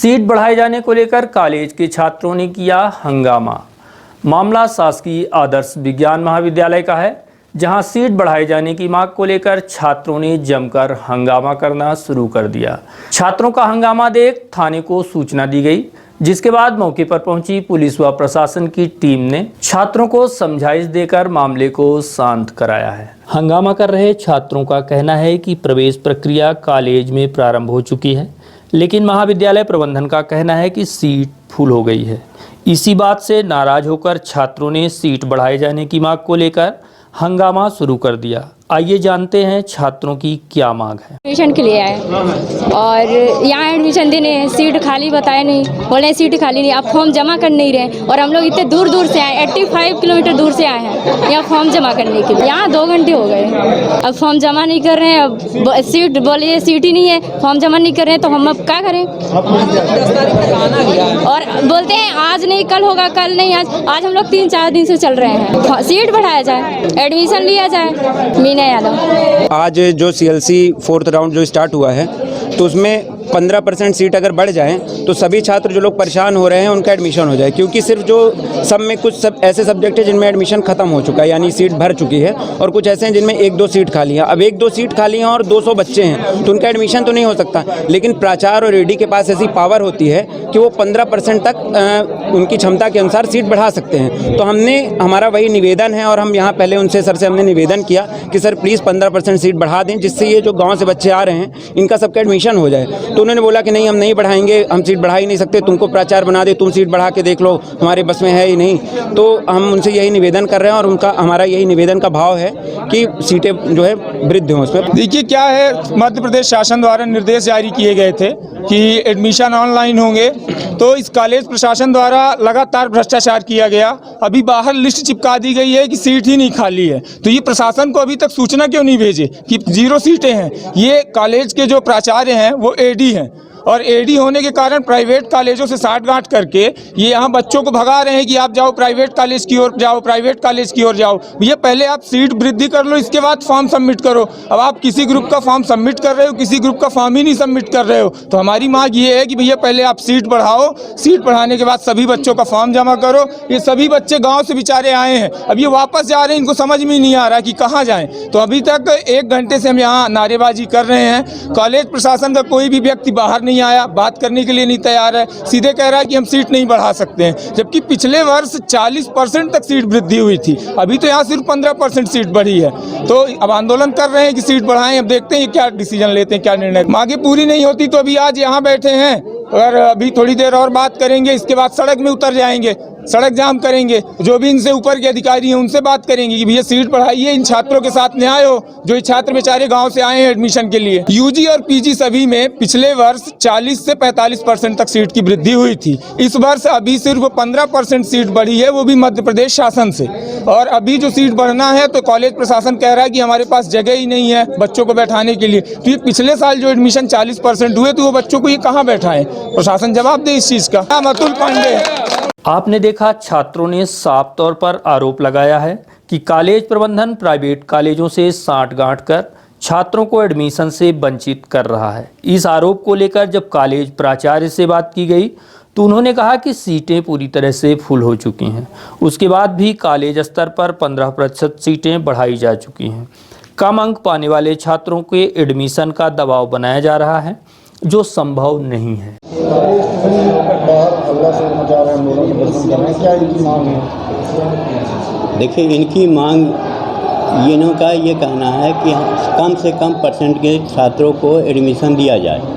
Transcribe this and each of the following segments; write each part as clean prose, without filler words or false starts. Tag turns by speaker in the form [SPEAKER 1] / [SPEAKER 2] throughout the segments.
[SPEAKER 1] Seat बढ़ाए जाने को लेकर कॉलेज के छात्रों ने किया हंगामा। मामला शासकीय आदर्श विज्ञान महाविद्यालय का है, जहां सीट बढ़ाए जाने की मांग को लेकर छात्रों ने जमकर हंगामा करना शुरू कर दिया। छात्रों का हंगामा देख थाने को सूचना दी गई, जिसके बाद मौके पर पहुंची पुलिस व प्रशासन की टीम ने छात्रों को समझाइश देकर मामले को शांत कराया है। हंगामा कर रहे छात्रों का कहना है कि प्रवेश प्रक्रिया कॉलेज में प्रारंभ हो चुकी है, लेकिन महाविद्यालय प्रबंधन का कहना है कि सीट फुल हो गई है। इसी बात से नाराज होकर छात्रों ने सीट बढ़ाए जाने की मांग को लेकर हंगामा शुरू कर दिया। आइए जानते हैं छात्रों की क्या मांग है।
[SPEAKER 2] एडमिशन के लिए आए और यहाँ एडमिशन देने सीट खाली बताए नहीं, बोले सीट खाली नहीं, आप फॉर्म जमा कर नहीं रहे। और हम लोग इतने दूर दूर से आए, 85 किलोमीटर दूर से आए हैं यहाँ फॉर्म जमा करने के लिए। यहाँ 2 घंटे हो गए, अब फॉर्म जमा नहीं कर रहे हैं। अब सीट बोलिए सीट ही नहीं है, फॉर्म जमा नहीं कर रहे हैं, तो हम अब क्या करें। और बोलते हैं आज नहीं कल होगा, कल नहीं आज हम लोग 3-4 दिन से चल रहे हैं। सीट बढ़ाया जाए, एडमिशन लिया जाए।
[SPEAKER 3] आज जो CLC 4th राउंड जो स्टार्ट हुआ है, तो उसमें 15% सीट अगर बढ़ जाए तो सभी छात्र जो लोग परेशान हो रहे हैं उनका एडमिशन हो जाए, क्योंकि सिर्फ जो सब में कुछ ऐसे सब्जेक्ट है जिनमें एडमिशन खत्म हो चुका है, यानी सीट भर चुकी है, और कुछ ऐसे हैं जिनमें 1-2 सीट खाली है। अब 1-2 सीट खाली हैं और 200 बच्चे हैं, तो उनका एडमिशन तो नहीं हो सकता। लेकिन प्राचार्य और AD के पास ऐसी पावर होती है कि वो 15% तक उनकी क्षमता के अनुसार सीट बढ़ा सकते हैं। तो हमारा वही निवेदन है, और हम यहाँ पहले उनसे सर से हमने निवेदन किया कि सर प्लीज़ 15% सीट बढ़ा दें, जिससे ये जो गाँव से बच्चे आ रहे हैं इनका सबका एडमिशन हो जाए। तो उन्होंने बोला कि नहीं, हम नहीं बढ़ाएंगे, हम सीट बढ़ा ही नहीं सकते, तुमको प्राचार्य बना दे, तुम सीट बढ़ा के देख लो, हमारे बस में है ही नहीं। तो हम उनसे यही निवेदन कर रहे हैं, और हमारा यही निवेदन का भाव है कि सीटें जो है वृद्धि हों उसमें।
[SPEAKER 4] देखिए क्या है, मध्य प्रदेश शासन द्वारा निर्देश जारी किए गए थे कि एडमिशन ऑनलाइन होंगे, तो इस कॉलेज प्रशासन द्वारा लगातार भ्रष्टाचार किया गया। अभी बाहर लिस्ट चिपका दी गई है कि सीट ही नहीं खाली है, तो ये प्रशासन को अभी तक सूचना क्यों नहीं भेजे कि 0 सीटें हैं। ये कॉलेज के जो प्राचार्य हैं वो AD हैं, और AD होने के कारण प्राइवेट कॉलेजों से साठगांठ करके ये यहाँ बच्चों को भगा रहे हैं कि आप जाओ प्राइवेट कॉलेज की ओर जाओ, प्राइवेट कॉलेज की ओर जाओ। भैया पहले आप सीट वृद्धि कर लो, इसके बाद फॉर्म सबमिट करो। अब आप किसी ग्रुप का फॉर्म सबमिट कर रहे हो, किसी ग्रुप का फॉर्म ही नहीं सबमिट कर रहे हो। तो हमारी मांग ये है कि भैया पहले आप सीट बढ़ाओ, सीट बढ़ाने के बाद सभी बच्चों का फॉर्म जमा करो। ये सभी बच्चे गाँव से बेचारे आए हैं, अब ये वापस जा रहे हैं, इनको समझ में नहीं आ रहा कि कहाँ जाएँ। तो अभी तक 1 घंटे से हम यहाँ नारेबाजी कर रहे हैं। कॉलेज प्रशासन का कोई भी व्यक्ति बाहर नहीं आया, बात करने के लिए नहीं तैयार है, सीधे कह रहा है कि हम सीट नहीं बढ़ा सकते हैं, जबकि पिछले वर्ष 40% तक सीट वृद्धि हुई थी। अभी तो यहाँ सिर्फ 15% सीट बढ़ी है। तो अब आंदोलन कर रहे हैं कि सीट बढ़ाएं। अब देखते हैं क्या डिसीजन लेते हैं, क्या निर्णय। मांगे पूरी नहीं होती तो अभी आज यहाँ बैठे हैं, अगर अभी थोड़ी देर और बात करेंगे, इसके बाद सड़क में उतर जाएंगे, सड़क जाम करेंगे। जो भी इनसे ऊपर के अधिकारी हैं उनसे बात करेंगे कि भैया सीट बढ़ाइए, इन छात्रों के साथ न्याय हो, जो ये छात्र बेचारे गांव से आए हैं एडमिशन के लिए। UG और PG सभी में पिछले वर्ष 40 से 45% तक सीट की वृद्धि हुई थी। इस वर्ष अभी सिर्फ 15% सीट बढ़ी है, वो भी मध्य प्रदेश शासन से। और अभी जो सीट बढ़ना है तो कॉलेज प्रशासन कह रहा है कि हमारे पास जगह ही नहीं है बच्चों को बैठाने के लिए। तो ये पिछले साल जो एडमिशन 40% हुए, तो वो बच्चों को ये कहाँ बैठाएं? प्रशासन जवाब दे इस चीज का। अतुल पांडे।
[SPEAKER 1] आपने देखा, छात्रों ने साफ तौर पर आरोप लगाया है कि कॉलेज प्रबंधन प्राइवेट कॉलेजों से साठगांठ कर छात्रों को एडमिशन से वंचित कर रहा है। इस आरोप को लेकर जब कॉलेज प्राचार्य से बात की गई तो उन्होंने कहा कि सीटें पूरी तरह से फुल हो चुकी हैं। उसके बाद भी कॉलेज स्तर पर 15% सीटें बढ़ाई जा चुकी हैं। कम अंक पाने वाले छात्रों के एडमिशन का दबाव बनाया जा रहा है, जो संभव नहीं है।
[SPEAKER 5] देखिए, इनकी मांग इनका ये कहना है कि कम से कम % के छात्रों को एडमिशन दिया जाए।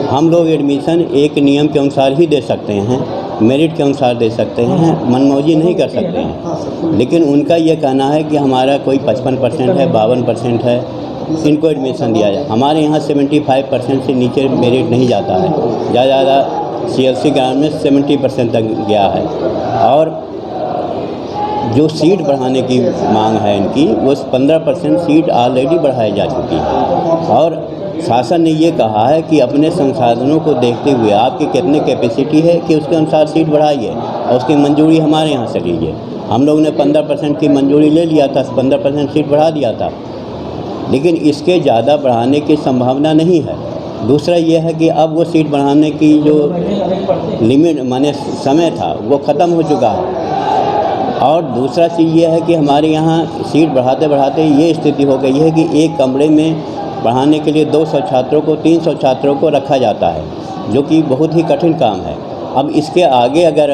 [SPEAKER 5] हम लोग एडमिशन एक नियम के अनुसार ही दे सकते हैं, मेरिट के अनुसार दे सकते हैं, मनमौजी नहीं कर सकते हैं। लेकिन उनका ये कहना है कि हमारा कोई 55% है, 52% है, इनको एडमिशन दिया जाए। हमारे यहाँ 75% से नीचे मेरिट नहीं जाता है, ज़्यादा CLC ग्राउंड में 70% तक गया है। और जो सीट बढ़ाने की मांग है इनकी, वो 15% सीट ऑलरेडी बढ़ाई जा चुकी है। और शासन ने ये कहा है कि अपने संसाधनों को देखते हुए आपकी कितने कैपेसिटी है कि उसके अनुसार सीट बढ़ाइए, और उसकी मंजूरी हमारे यहाँ से लीजिए। हम लोग ने 15% की मंजूरी ले लिया था, 15% सीट बढ़ा दिया था, लेकिन इसके ज़्यादा बढ़ाने की संभावना नहीं है। दूसरा ये है कि अब वो सीट बढ़ाने की जो लिमिट माने समय था वो ख़त्म हो चुका है। और दूसरा चीज़ ये है कि हमारे यहाँ सीट बढ़ाते बढ़ाते ये स्थिति हो गई है कि एक कमरे में पढ़ाने के लिए 200 छात्रों को 300 छात्रों को रखा जाता है, जो कि बहुत ही कठिन काम है। अब इसके आगे अगर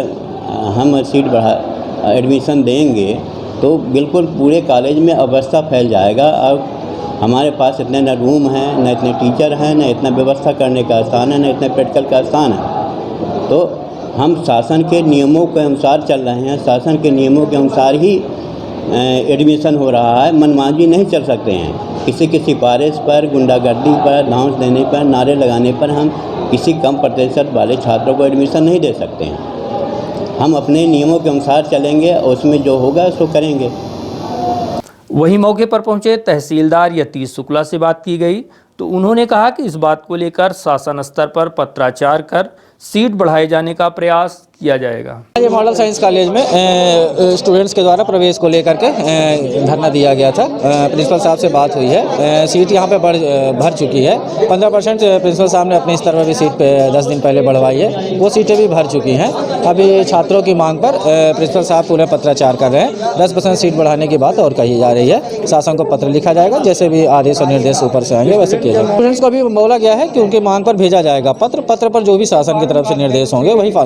[SPEAKER 5] हम सीट एडमिशन देंगे तो बिल्कुल पूरे कॉलेज में अवस्था फैल जाएगा। अब हमारे पास इतने न रूम हैं, न इतने टीचर हैं, न इतना व्यवस्था करने का स्थान है, न इतने प्रैक्टिकल का स्थान है। तो हम शासन के नियमों के अनुसार चल रहे हैं, शासन के नियमों के अनुसार ही एडमिशन हो रहा है। मनमानी नहीं चल सकते हैं। किसी की सिफारिश पर, गुंडागर्दी पर, धांस देने पर, नारे लगाने पर हम किसी कम प्रतिशत वाले छात्रों को एडमिशन नहीं दे सकते हैं। हम अपने नियमों के अनुसार चलेंगे और उसमें जो होगा उसको करेंगे।
[SPEAKER 1] वहीं मौके पर पहुंचे तहसीलदार यतीश शुक्ला से बात की गई तो उन्होंने कहा कि इस बात को लेकर शासन स्तर पर पत्राचार कर सीट बढ़ाए जाने का प्रयास किया जाएगा।
[SPEAKER 6] ये मॉडल साइंस कॉलेज में स्टूडेंट्स के द्वारा प्रवेश को लेकर के धरना दिया गया था। प्रिंसिपल साहब से बात हुई है, सीट यहाँ पे भर चुकी है। 15% प्रिंसिपल साहब ने अपने स्तर पर भी सीट पे 10 दिन पहले बढ़वाई है, वो सीटें भी भर चुकी हैं। अभी छात्रों की मांग पर प्रिंसिपल साहब पूरे पत्राचार कर रहे हैं। 10% सीट बढ़ाने की बात और कही जा रही है। शासन को पत्र लिखा जाएगा, जैसे भी आदेश और निर्देश ऊपर से आएंगे वैसे किया जाएगा। स्टूडेंट्स को भी बोला गया है कि उनकी मांग पर भेजा जाएगा पत्र पर जो भी शासन की तरफ से निर्देश होंगे वही